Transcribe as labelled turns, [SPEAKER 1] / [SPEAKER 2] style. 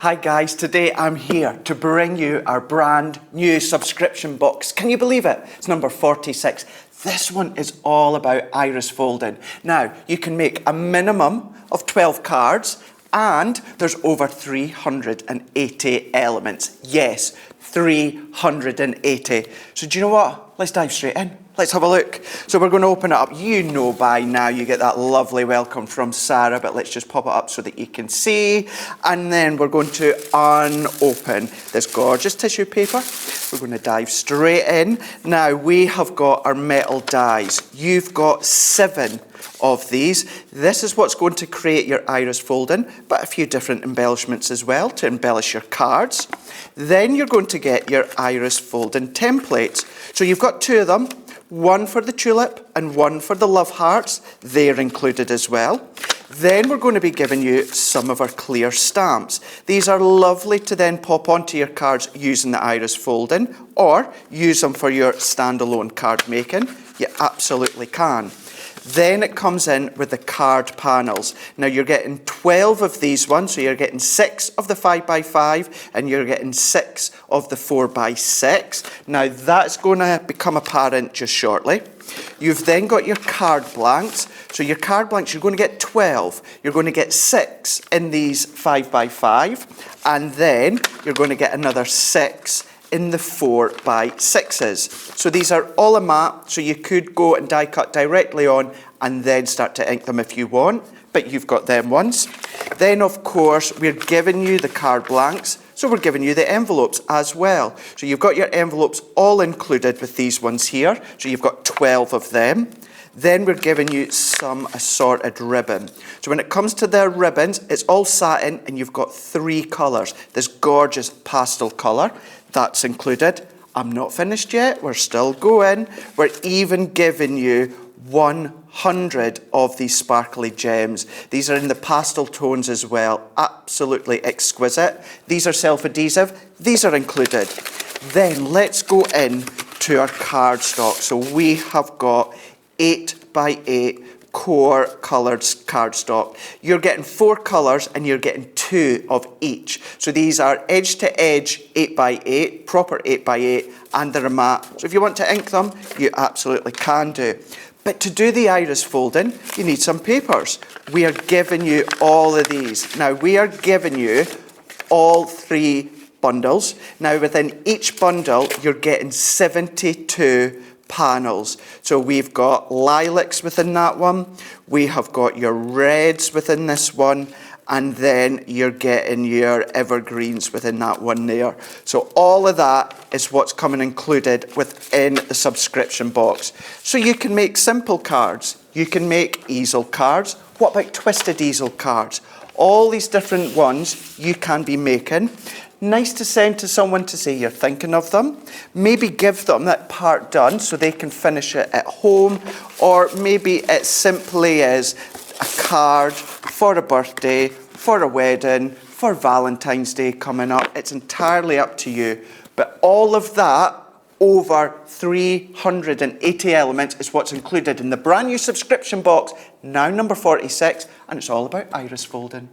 [SPEAKER 1] Hi guys, today I'm here to bring you our brand new subscription box. Can you believe it? It's number 46. This one is all about iris folding. Now, you can make a minimum of 12 cards and there's over 380 elements. Yes, 380. So do you know what? Let's dive straight in. Let's have a look. So we're going to open it up. You know by now you get that lovely welcome from Sarah, but let's just pop it up so that you can see. And then we're going to unopen this gorgeous tissue paper. We're going to dive straight in. Now we have got our metal dies. You've got 7 of these. This is what's going to create your iris folding, but a few different embellishments as well to embellish your cards. Then you're going to get your iris folding templates. So you've got 2 of them. One for the tulip and one for the love hearts. They're included as well. Then we're going to be giving you some of our clear stamps. These are lovely to then pop onto your cards using the iris folding, or use them for your standalone card making. You absolutely can. Then it comes in with the card panels. Now you're getting 12 of these ones, so you're getting 6 of the 5x5 and you're getting 6 of the 4x6. Now that's going to become apparent just shortly. You've then got your card blanks. So your card blanks, you're going to get 12. You're going to get 6 in these 5x5 and then you're going to get another 6 in the 4x6s. So these are all a mat, so you could go and die cut directly on and then start to ink them if you want, but you've got them ones. Then of course we're giving you the card blanks, so we're giving you the envelopes as well. So you've got your envelopes all included with these ones here, so you've got 12 of them. Then we're giving you some assorted ribbon. So when it comes to the ribbons, it's all satin and you've got 3 colours. This gorgeous pastel colour, that's included. I'm not finished yet, we're still going. We're even giving you 100 of these sparkly gems. These are in the pastel tones as well, absolutely exquisite. These are self-adhesive, these are included. Then let's go in to our cardstock. So we have got 8x8 core coloured cardstock. You're getting 4 colours and you're getting 2 of each. So these are edge to edge 8x8, proper 8x8, and they're a matte. So if you want to ink them, you absolutely can do. But to do the iris folding, you need some papers. We are giving you all of these. Now we are giving you all 3 bundles. Now within each bundle, you're getting 72 panels. So we've got lilacs within that one, we have got your reds within this one, and then you're getting your evergreens within that one there. So all of that is what's coming included within the subscription box. So you can make simple cards, you can make easel cards. What about twisted easel cards? All these different ones you can be making. Nice to send to someone to say you're thinking of them. Maybe give them that part done so they can finish it at home, or maybe it simply is a card for a birthday, for a wedding, for Valentine's Day coming up. It's entirely up to you. But all of that, over 380 elements, is what's included in the brand new subscription box, now number 46, and it's all about iris folding.